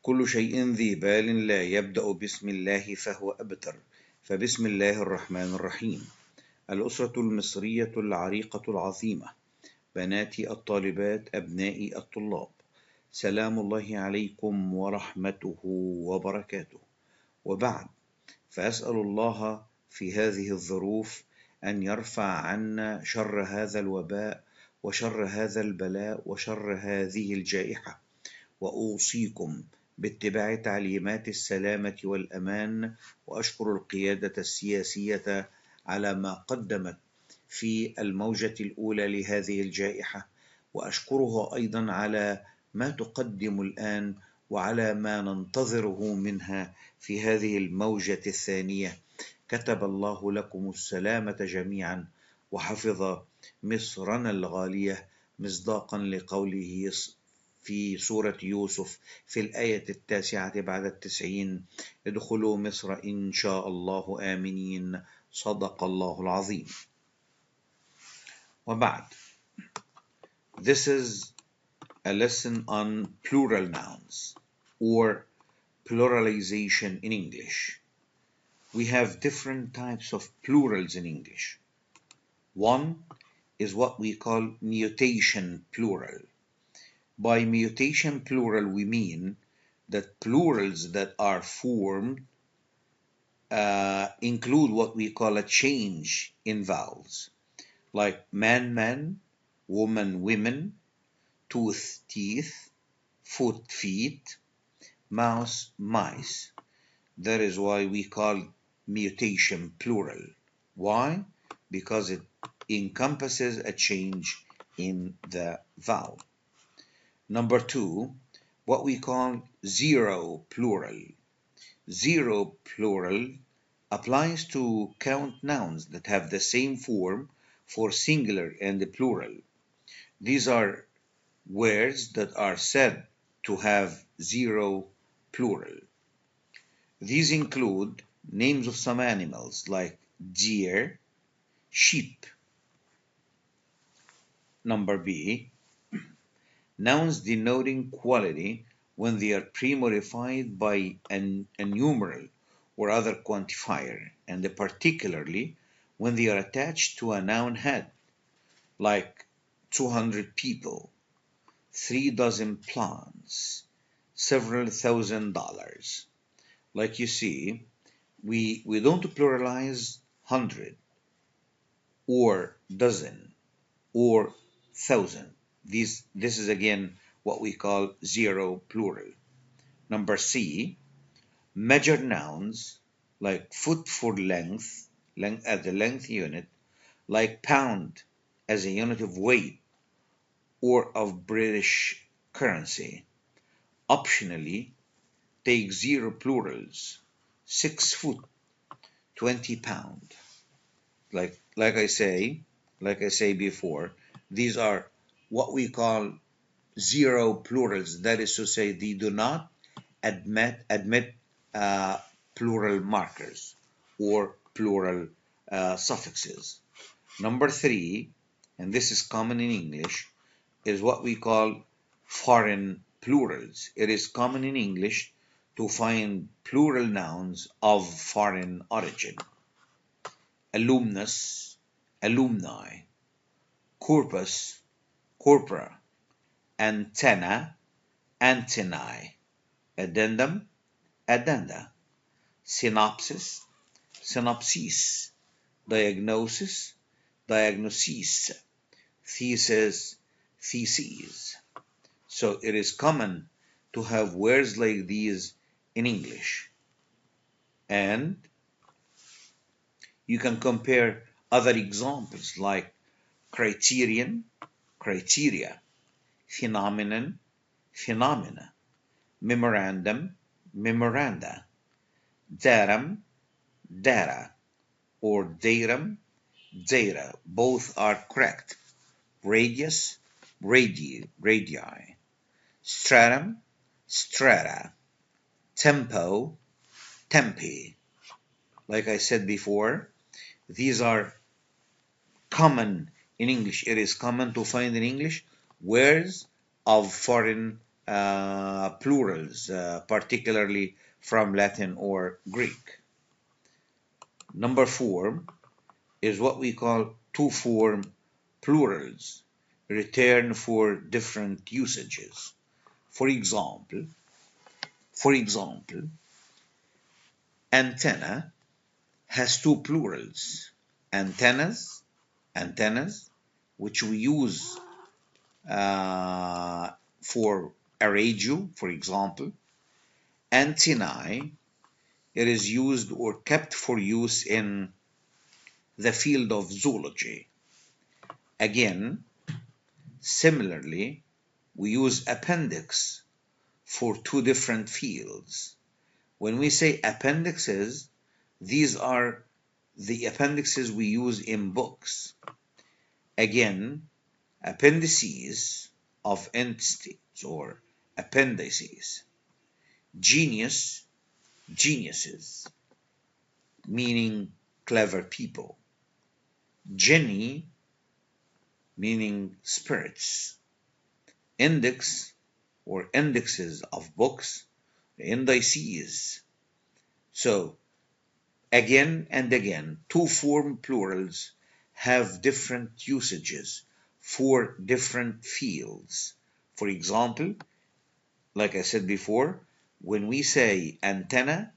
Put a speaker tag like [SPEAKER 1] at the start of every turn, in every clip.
[SPEAKER 1] كل شيء ذي بال لا يبدأ بسم الله فهو أبتر، فبسم الله الرحمن الرحيم. الأسرة المصرية العريقة العظيمة، بناتي الطالبات، أبنائي الطلاب، سلام الله عليكم ورحمته وبركاته. وبعد، فأسأل الله في هذه الظروف أن يرفع عنا شر هذا الوباء وشر هذا البلاء وشر هذه الجائحة، وأوصيكم باتباع تعليمات السلامة والأمان، وأشكر القيادة السياسية على ما قدمت في الموجة الأولى لهذه الجائحة، وأشكرها أيضا على ما تقدم الآن وعلى ما ننتظره منها في هذه الموجة الثانية. كتب الله لكم السلامة جميعا وحفظ مصرنا الغالية، مصداقا لقوله في سورة يوسف في الآية 9 بعد 90: ادخلوا مصر إن شاء الله آمنين. صدق الله العظيم. وبعد, this is a lesson on plural nouns or pluralization in English. We have different types of plurals in English. One is what we call mutation plural. By mutation plural, we mean that plurals that are formed include what we call a change in vowels, like man, man, woman, women, tooth, teeth, foot, feet, mouse, mice. That is why we call mutation plural. Why? Because it encompasses a change in the vowel. Number two, what we call zero plural. Zero plural applies to count nouns that have the same form for singular and the plural. These are words that are said to have zero plural. These include names of some animals like deer, sheep. Number B, nouns denoting quality when they are pre-modified by a numeral or other quantifier, and particularly when they are attached to a noun head, like 200 people, 3 dozen plants, several $1,000. Like you see, we don't pluralize 100 or dozen or 1,000. This is again what we call zero plural. Number C, measured nouns like foot for length as a length unit, like pound as a unit of weight or of British currency. Optionally, take zero plurals: 6 foot, 20 pound. Like I say before, these are what we call zero plurals. That is to say, they do not admit plural markers or plural suffixes. Number 3, and this is common in English, is what we call foreign plurals. It is common in English to find plural nouns of foreign origin. Alumnus, alumni; corpus, corpora; antenna, antennae; addendum, addenda; synopsis, synopsis; diagnosis, diagnoses; thesis, theses. So it is common to have words like these in English. And you can compare other examples like criterion, criteria; phenomenon, phenomena; memorandum, memoranda; datum, data; or datum, data. Both are correct. Radius, radii; stratum, strata; tempo, tempi. Like I said before, these are common in English. It is common to find in English words of foreign plurals, particularly from Latin or Greek. Number 4 is what we call two-form plurals, return for different usages. For example, antenna has two plurals. Antennas, which we use for a radio, for example. Antennae, it is used or kept for use in the field of zoology. Again, similarly, we use appendix for two different fields. When we say appendixes, these are the appendixes we use in books. Again, appendices of entities or appendices. Genius, geniuses, meaning clever people. Jinni, meaning spirits. Index or indexes of books, indices. So, again and again, two-form plurals have different usages for different fields. For example, like I said before, when we say antenna,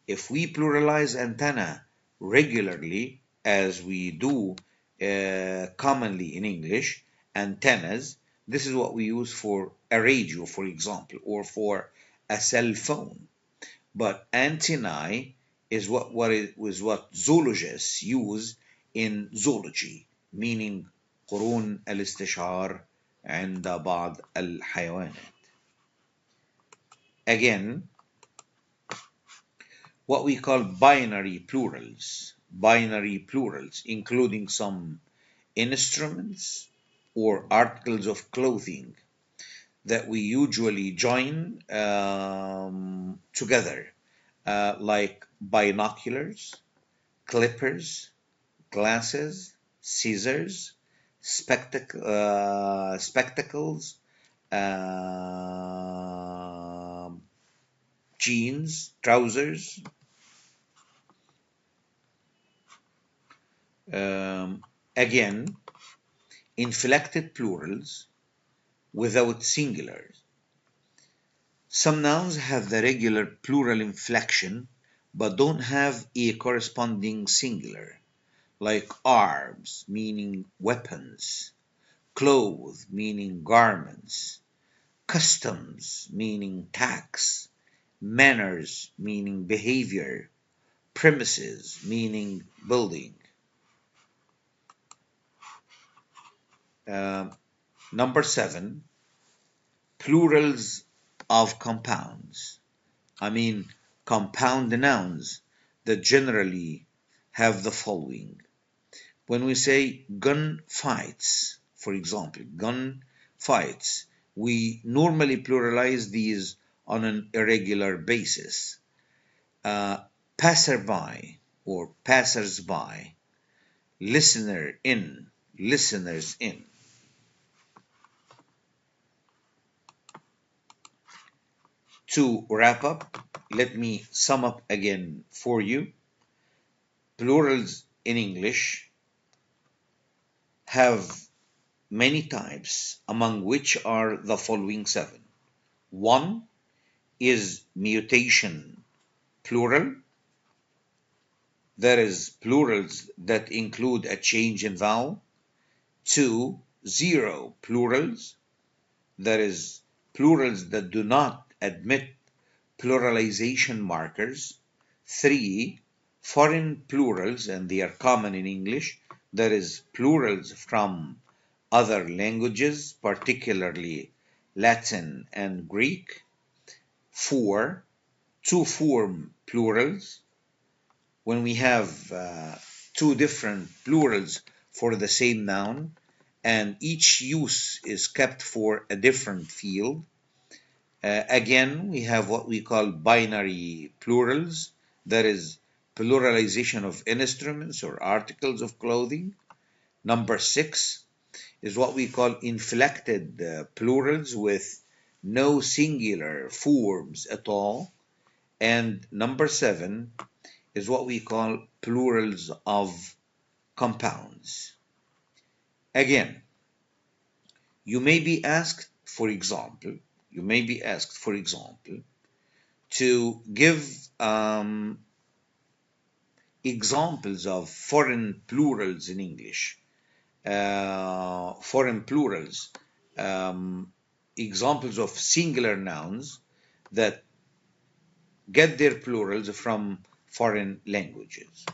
[SPEAKER 1] if we pluralize antenna regularly, as we do commonly in English, antennas, this is what we use for a radio, for example, or for a cell phone. But antennae is what zoologists use in zoology, meaning قرون الاستشعار عند بعض الحيوانات. Again, what we call binary plurals, including some instruments or articles of clothing that we usually join together, like binoculars, clippers, glasses, scissors, spectacles, jeans, trousers. Again, inflected plurals without singulars. Some nouns have the regular plural inflection but don't have a corresponding singular, like arms, meaning weapons, clothes, meaning garments, customs, meaning tax, manners, meaning behavior, premises, meaning building. Number 7, plurals of compounds. I mean compound nouns that generally have the following. When we say gun fights, for example, gun fights, we normally pluralize these on an irregular basis. Passerby or passersby, listener in, listeners in. To wrap up, let me sum up again for you. Plurals in English have many types, among which are the following 7. 1 is mutation plural. There is plurals that include a change in vowel. 2, zero plurals. There is plurals that do not admit pluralization markers. 3, foreign plurals, and they are common in English. There is plurals from other languages, particularly Latin and Greek. 4, two-form plurals. When we have two different plurals for the same noun, and each use is kept for a different field. Again, we have what we call binary plurals. That is pluralization of instruments or articles of clothing. Number 6 is what we call inflected plurals with no singular forms at all. And number 7 is what we call plurals of compounds. Again, you may be asked, for example, to give examples of foreign plurals in English. Foreign plurals, examples of singular nouns that get their plurals from foreign languages.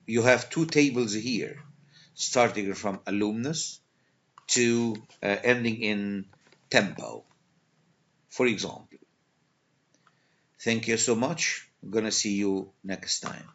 [SPEAKER 1] You have 2 tables here, starting from alumnus to ending in tempo, for example. Thank you so much. I'm going to see you next time.